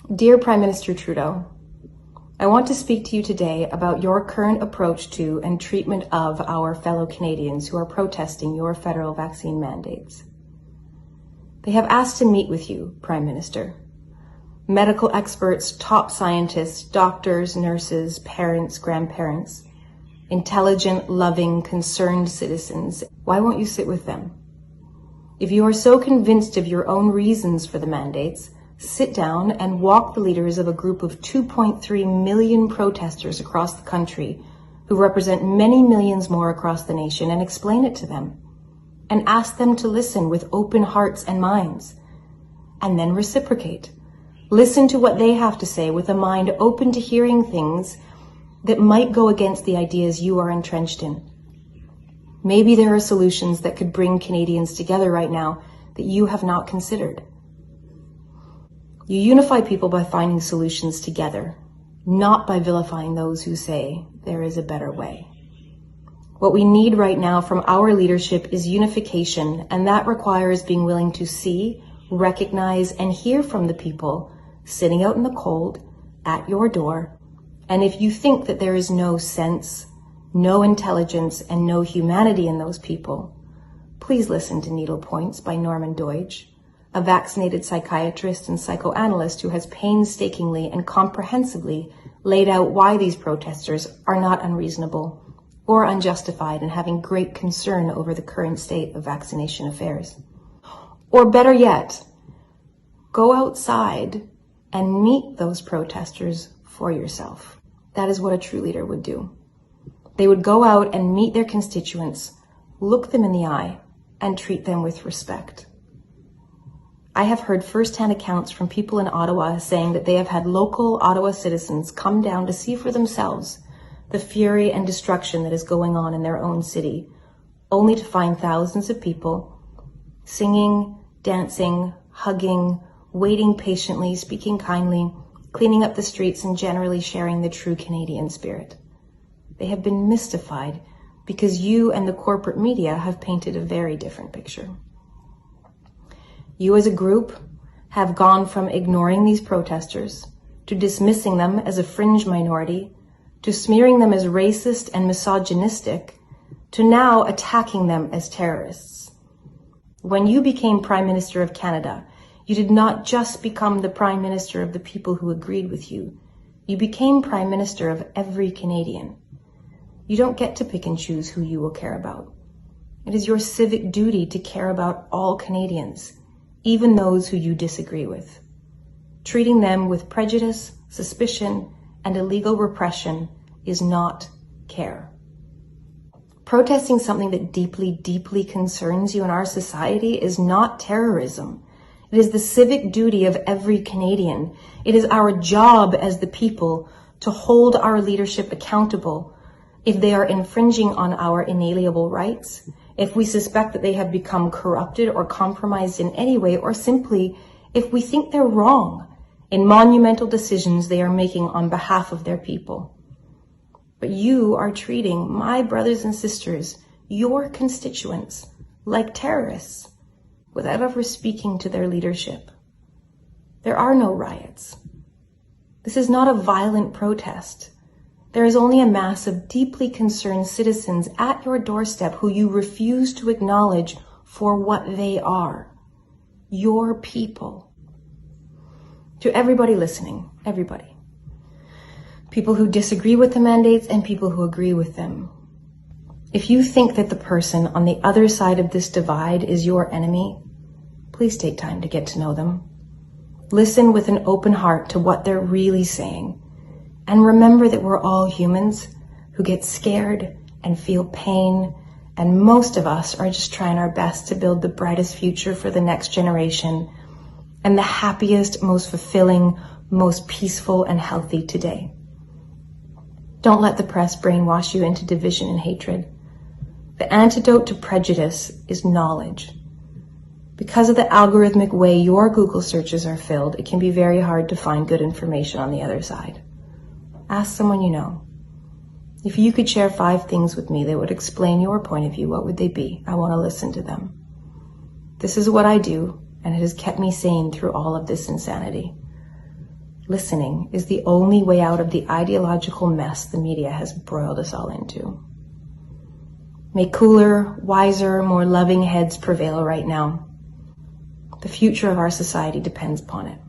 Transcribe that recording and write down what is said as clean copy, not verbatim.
Dear Prime Minister Trudeau, I want to speak to you today about your current approach to and treatment of our fellow Canadians who are protesting your federal vaccine mandates. They have asked to meet with you, Prime Minister. Medical experts, top scientists, doctors, nurses, parents, grandparents, intelligent, loving, concerned citizens. Why won't you sit with them? If you are so convinced of your own reasons for the mandates, sit down and walk the leaders of a group of 2.3 million protesters across the country who represent many millions more across the nation and explain it to them. And ask them to listen with open hearts and minds. And then reciprocate. Listen to what they have to say with a mind open to hearing things that might go against the ideas you are entrenched in. Maybe there are solutions that could bring Canadians together right now that you have not considered. You unify people by finding solutions together, not by vilifying those who say there is a better way. What we need right now from our leadership is unification, and that requires being willing to see, recognize, and hear from the people sitting out in the cold at your door. And if you think that there is no sense, no intelligence, and no humanity in those people, please listen to Needle Points by Norman Doidge, a vaccinated psychiatrist and psychoanalyst who has painstakingly and comprehensively laid out why these protesters are not unreasonable or unjustified in having great concern over the current state of vaccination affairs. Or better yet, go outside and meet those protesters for yourself. That is what a true leader would do. They would go out and meet their constituents, look them in the eye, and treat them with respect. I have heard firsthand accounts from people in Ottawa saying that they have had local Ottawa citizens come down to see for themselves the fury and destruction that is going on in their own city, only to find thousands of people singing, dancing, hugging, waiting patiently, speaking kindly, cleaning up the streets, and generally sharing the true Canadian spirit. They have been mystified because you and the corporate media have painted a very different picture. You as a group have gone from ignoring these protesters to dismissing them as a fringe minority, to smearing them as racist and misogynistic, to now attacking them as terrorists. When you became Prime Minister of Canada, you did not just become the Prime Minister of the people who agreed with you. You became Prime Minister of every Canadian. You don't get to pick and choose who you will care about. It is your civic duty to care about all Canadians, even those who you disagree with. Treating them with prejudice, suspicion, and illegal repression is not care. Protesting something that deeply, deeply concerns you in our society is not terrorism. It is the civic duty of every Canadian. It is our job as the people to hold our leadership accountable if they are infringing on our inalienable rights, if we suspect that they have become corrupted or compromised in any way, or simply if we think they're wrong in monumental decisions they are making on behalf of their people. But you are treating my brothers and sisters, your constituents, like terrorists without ever speaking to their leadership. There are no riots. This is not a violent protest. There is only a mass of deeply concerned citizens at your doorstep who you refuse to acknowledge for what they are, your people. To everybody listening, everybody, people who disagree with the mandates and people who agree with them, if you think that the person on the other side of this divide is your enemy, please take time to get to know them. Listen with an open heart to what they're really saying. And remember that we're all humans who get scared and feel pain, and most of us are just trying our best to build the brightest future for the next generation and the happiest, most fulfilling, most peaceful and healthy today. Don't let the press brainwash you into division and hatred. The antidote to prejudice is knowledge. Because of the algorithmic way your Google searches are filled, it can be very hard to find good information on the other side. Ask someone you know. If you could share 5 things with me that would explain your point of view, what would they be? I want to listen to them. This is what I do, and it has kept me sane through all of this insanity. Listening is the only way out of the ideological mess the media has broiled us all into. May cooler, wiser, more loving heads prevail right now. The future of our society depends upon it.